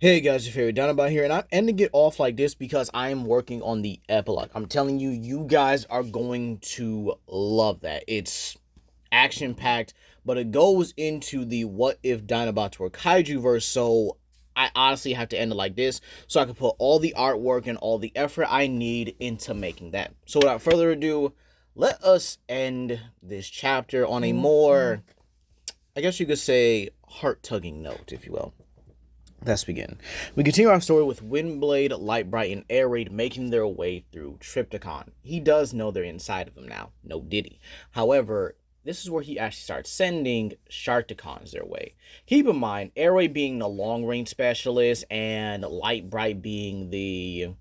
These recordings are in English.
Hey guys, your favorite Autobot here, and I'm ending it off like this because I am working on the epilogue. I'm telling you, you guys are going to love that. It's action-packed, but it goes into the what if Dinobots were kaiju verse, so I honestly have to end it like this so I can put all the artwork and all the effort I need into making that. So without further ado, let us end this chapter on a more, I guess you could say, heart-tugging note, if you will. Let's begin. We continue our story with Windblade, Lightbright, and Air Raid making their way through Trypticon. He does know they're inside of him now, no diddy. However, this is where he actually starts sending Sharkticons their way. Keep in mind, Air Raid being the long-range specialist and Lightbright being the,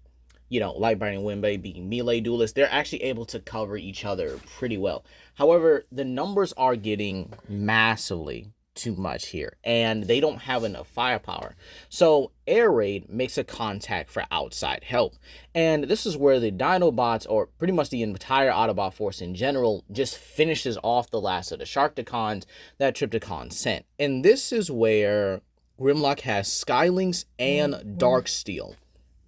Lightbright and Windblade being melee duelists, they're actually able to cover each other pretty well. However, the numbers are getting massively too much here, and they don't have enough firepower. So Air Raid makes a contact for outside help, and this is where the Dinobots, or pretty much the entire Autobot force in general, just finishes off the last of the Sharkticons that Trypticon sent. And this is where Grimlock has Skylynx and Darksteel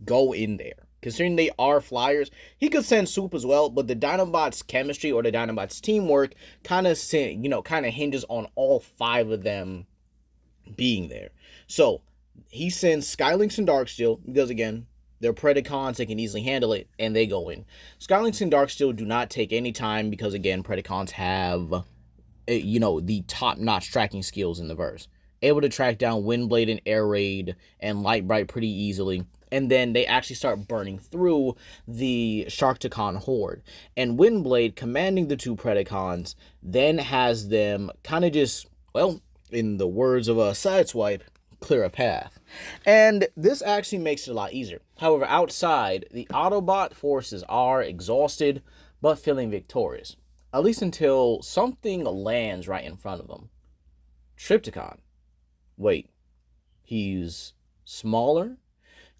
go in there. Considering they are flyers, he could send Soup as well, but the Dinobots' chemistry or the Dinobots' teamwork kind of hinges on all five of them being there. So he sends Skylynx and Darksteel because, again, they're Predacons, they can easily handle it, and they go in. Skylynx and Darksteel do not take any time because, again, Predacons have, the top-notch tracking skills in the verse. Able to track down Windblade and Air Raid and Lightbright pretty easily. And then they actually start burning through the Sharkticon horde. And Windblade, commanding the two Predacons, then has them kind of just, well, in the words of a Sideswipe, clear a path. And this actually makes it a lot easier. However, outside, the Autobot forces are exhausted, but feeling victorious. At least until something lands right in front of them. Trypticon. Wait, he's smaller?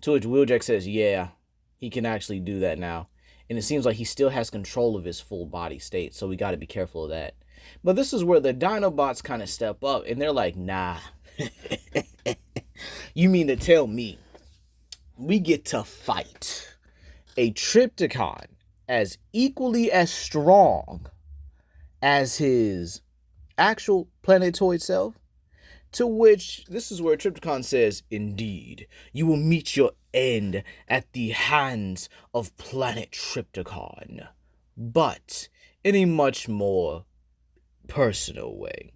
To which Wheeljack says, yeah, he can actually do that now. And it seems like he still has control of his full body state, so we got to be careful of that. But this is where the Dinobots kind of step up, and they're like, nah. You mean to tell me we get to fight a Trypticon as equally as strong as his actual planetoid self? To which, this is where Trypticon says, indeed, you will meet your end at the hands of planet Trypticon, but in a much more personal way.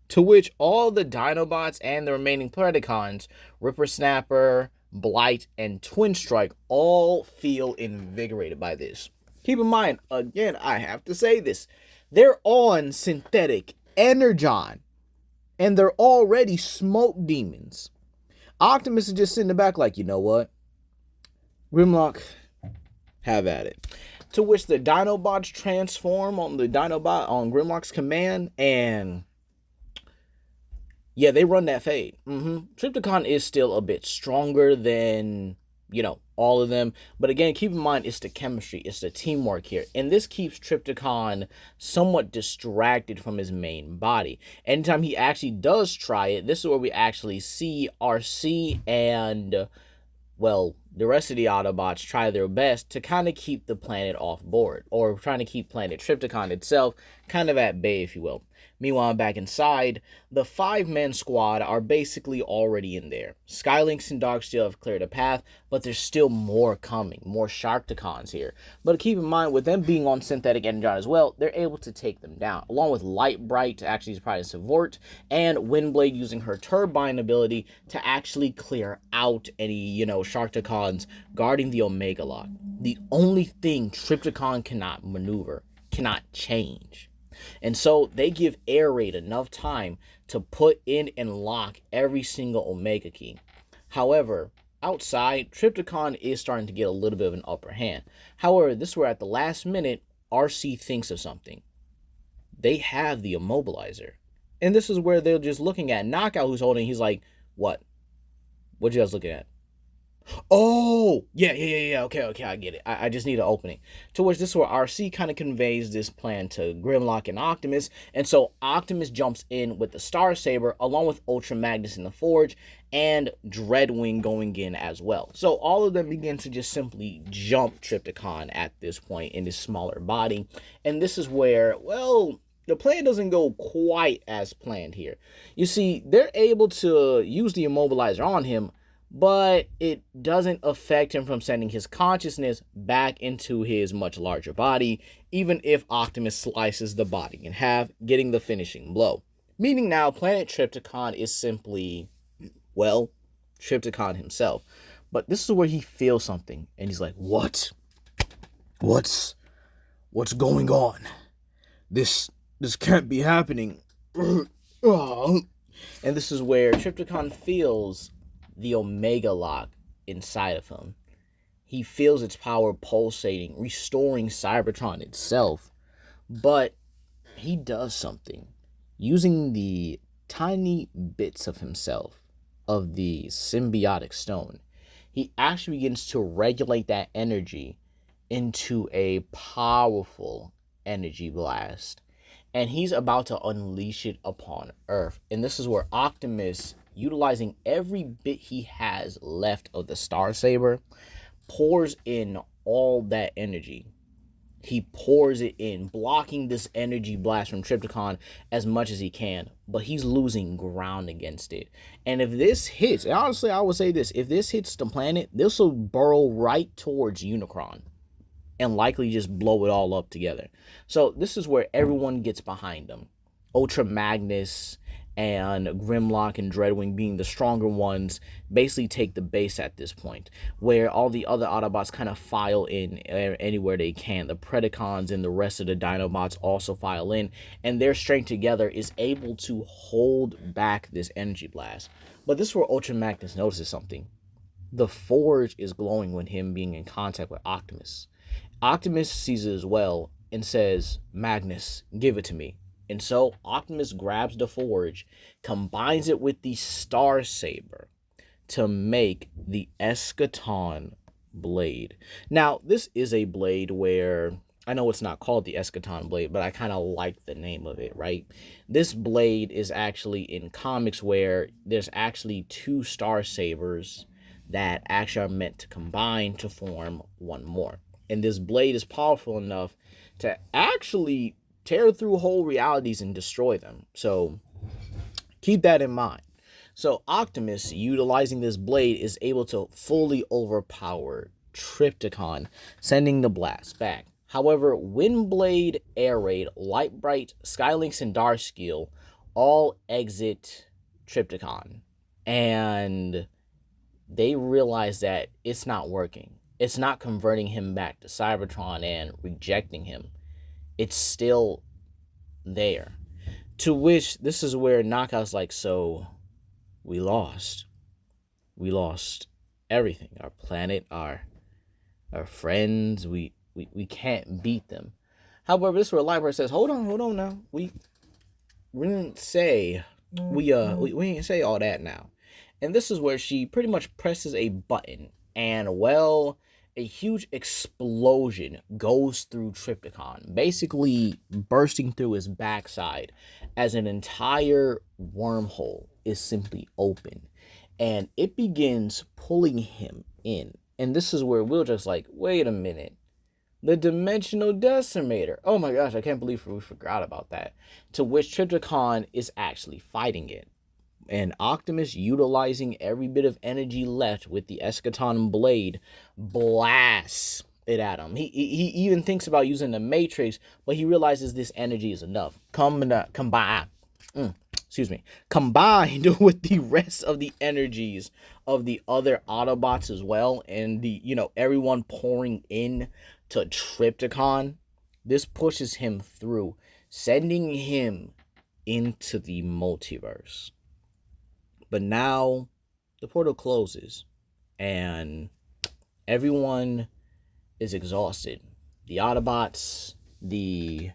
To which all the Dinobots and the remaining Predacons, Rippersnapper, Blight, and Twin Strike all feel invigorated by this. Keep in mind, again, I have to say this, they're on synthetic energon. And they're already smoke demons. Optimus is just sitting in the back like, you know what? Grimlock, have at it. To which the Dinobots transform on the Dinobot on Grimlock's command, and yeah, they run that fade. Trypticon is still a bit stronger than, all of them. But again, keep in mind, it's the chemistry, it's the teamwork here. And this keeps Trypticon somewhat distracted from his main body. Anytime he actually does try it, this is where we actually see RC and, well, the rest of the Autobots try their best to kind of keep the planet off board, or trying to keep planet Trypticon itself kind of at bay, if you will. Meanwhile, back inside, the 5-man squad are basically already in there. Skylynx and Darksteel have cleared a path, but there's still more coming, more Sharkticons here. But keep in mind, with them being on synthetic energon as well, they're able to take them down, along with Lightbright to actually try to subvert, and Windblade using her turbine ability to actually clear out any, Sharkticons guarding the Omega Lock. The only thing Trypticon cannot maneuver, cannot change. And so they give Air Raid enough time to put in and lock every single Omega key. However, outside, Trypticon is starting to get a little bit of an upper hand. However, this is where at the last minute, RC thinks of something. They have the immobilizer. And this is where they're just looking at Knockout, who's holding. He's like, what? What you guys looking at? Oh, yeah. Okay, I get it. I just need an opening. To which this is where RC kind of conveys this plan to Grimlock and Optimus. And so Optimus jumps in with the Star Saber along with Ultra Magnus in the Forge. and Dreadwing going in as well. So all of them begin to just simply jump Trypticon at this point in his smaller body. And this is where, well, the plan doesn't go quite as planned here. You see, they're able to use the immobilizer on him, but it doesn't affect him from sending his consciousness back into his much larger body, even if Optimus slices the body in half, getting the finishing blow. Meaning now, Planet Trypticon is simply, well, Trypticon himself. But this is where he feels something, and he's like, "What? What's going on? This can't be happening." And this is where Trypticon feels the Omega Lock inside of him. He feels its power pulsating, restoring Cybertron itself. But he does something. Using the tiny bits of himself, of the symbiotic stone, he actually begins to regulate that energy into a powerful energy blast. And he's about to unleash it upon Earth. And this is where Optimus, utilizing every bit he has left of the Star Saber, pours in all that energy. He pours it in, blocking this energy blast from Trypticon as much as he can, but he's losing ground against it. And if this hits, honestly, I would say this, if this hits the planet, this will burrow right towards Unicron and likely just blow it all up together. So this is where everyone gets behind them. Ultra Magnus and Grimlock and Dreadwing, being the stronger ones, basically take the base at this point, where all the other Autobots kind of file in anywhere they can. The Predacons and the rest of the Dinobots also file in, and their strength together is able to hold back this energy blast. But this is where Ultra Magnus notices something. The forge is glowing when him being in contact with Optimus. Optimus sees it as well and says, "Magnus, give it to me." And so Optimus grabs the forge, combines it with the Star Saber to make the Escaton blade. Now, this is a blade where, I know it's not called the Escaton blade, but I kind of like the name of it, right? This blade is actually in comics where there's actually two Star Sabers that actually are meant to combine to form one more. And this blade is powerful enough to actually tear through whole realities and destroy them. So keep that in mind. So Optimus, utilizing this blade, is able to fully overpower Trypticon, sending the blast back. However, Windblade, Air Raid, Lightbright, Skylynx, and Darkskill all exit Trypticon. And they realize that it's not working. It's not converting him back to Cybertron and rejecting him. It's still there. To which, this is where Knockout's like, "So we lost. We lost everything. Our planet, our friends. We can't beat them." However, this is where Lightbright says, hold on now. We didn't say we didn't say all that now. And this is where she pretty much presses a button, and well, a huge explosion goes through Trypticon, basically bursting through his backside as an entire wormhole is simply open, and it begins pulling him in. And this is where we're just like, wait a minute. The Dimensional Decimator. Oh my gosh, I can't believe we forgot about that. To which Trypticon is actually fighting it. And Optimus, utilizing every bit of energy left with the Escaton blade, blasts it at him. He even thinks about using the Matrix, but he realizes this energy is enough. Combined with the rest of the energies of the other Autobots as well, and the, everyone pouring in to Trypticon, this pushes him through, sending him into the multiverse. But now the portal closes and everyone is exhausted. The Autobots, the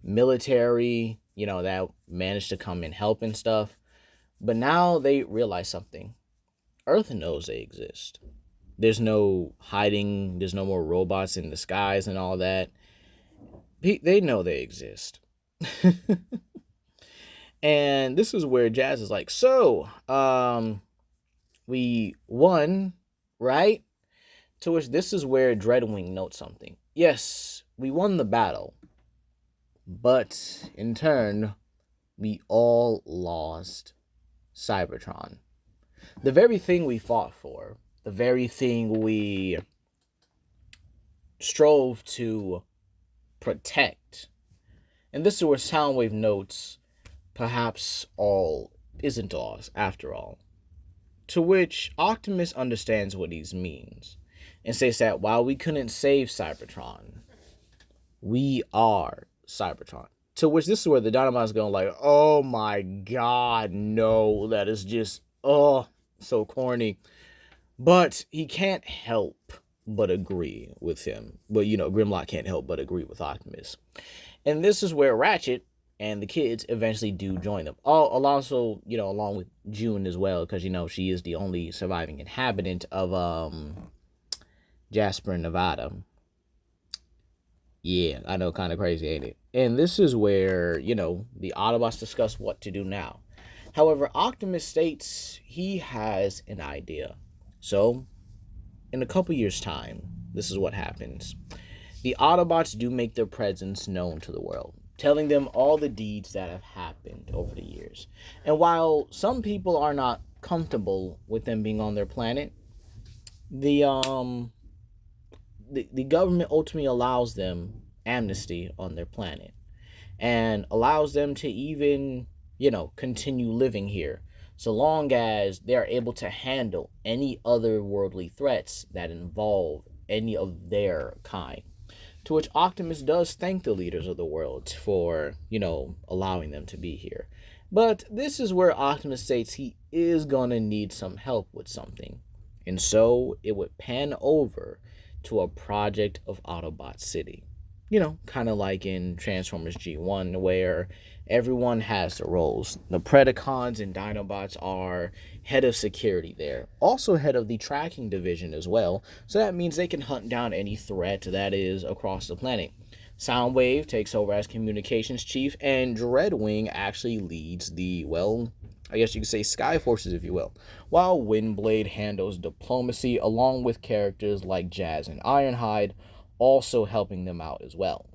military, that managed to come and help and stuff. But now they realize something. Earth knows they exist. There's no hiding. There's no more robots in the skies and all that. They know they exist. And this is where Jazz is like, "So, We won, right? To which this is where Dreadwing notes something. Yes, we won the battle, but in turn, we all lost Cybertron. The very thing we fought for, the very thing we strove to protect. And this is where Soundwave notes, perhaps all isn't ours after all. To which Optimus understands what he means and says that while we couldn't save Cybertron, we are Cybertron. To which this is where the Dynamite's going like, oh my god, no, that is just, oh, so corny. But he can't help but agree with him. But, Grimlock can't help but agree with Optimus. And this is where Ratchet and the kids eventually do join them. Also, along with June as well, because, she is the only surviving inhabitant of Jasper, Nevada. Yeah, I know, kind of crazy, ain't it? And this is where, the Autobots discuss what to do now. However, Optimus states he has an idea. So, in a couple years' time, this is what happens. The Autobots do make their presence known to the world, telling them all the deeds that have happened over the years. And while some people are not comfortable with them being on their planet, the government ultimately allows them amnesty on their planet and allows them to even, continue living here so long as they are able to handle any otherworldly threats that involve any of their kind. To which Optimus does thank the leaders of the world for, allowing them to be here. But this is where Optimus states he is going to need some help with something. And so it would pan over to a project of Autobot City. Kind of like in Transformers G1, where everyone has their roles. The Predacons and Dinobots are head of security there. Also head of the tracking division as well. So that means they can hunt down any threat that is across the planet. Soundwave takes over as communications chief, and Dreadwing actually leads the, I guess you could say Sky Forces, if you will, while Windblade handles diplomacy along with characters like Jazz and Ironhide, also helping them out as well.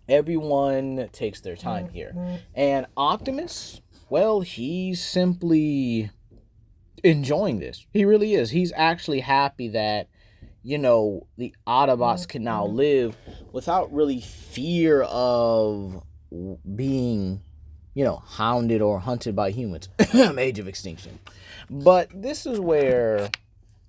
Everyone takes their time here. And Optimus, he's simply enjoying this. He really is. He's actually happy that, the Autobots can now live without really fear of being, hounded or hunted by humans. Age of Extinction. But this is where,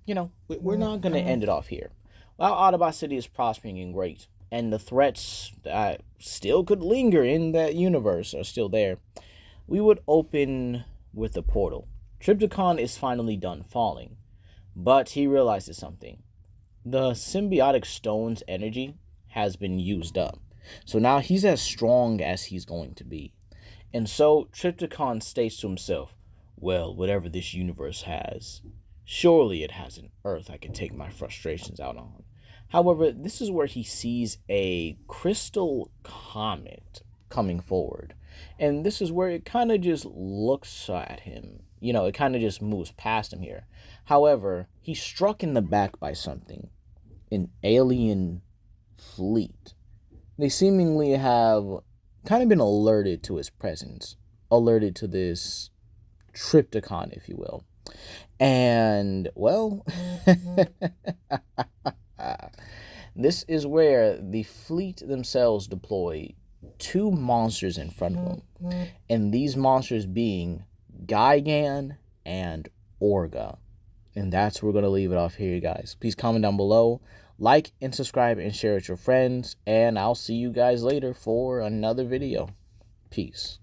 we're not going to end it off here. While Autobot City is prospering and great, and the threats that still could linger in that universe are still there, we would open with a portal. Trypticon is finally done falling, but he realizes something. The symbiotic stone's energy has been used up, so now he's as strong as he's going to be. And so Trypticon states to himself, whatever this universe has, surely it has an Earth I can take my frustrations out on. However, this is where he sees a crystal comet coming forward. And this is where it kind of just looks at him. It kind of just moves past him here. However, he's struck in the back by something. An alien fleet. They seemingly have kind of been alerted to his presence. Alerted to this Trypticon, if you will. And, this is where the fleet themselves deploy two monsters in front of them. And these monsters being Gigan and Orga. And that's where we're going to leave it off here, guys. Please comment down below, like and subscribe and share with your friends. And I'll see you guys later for another video. Peace.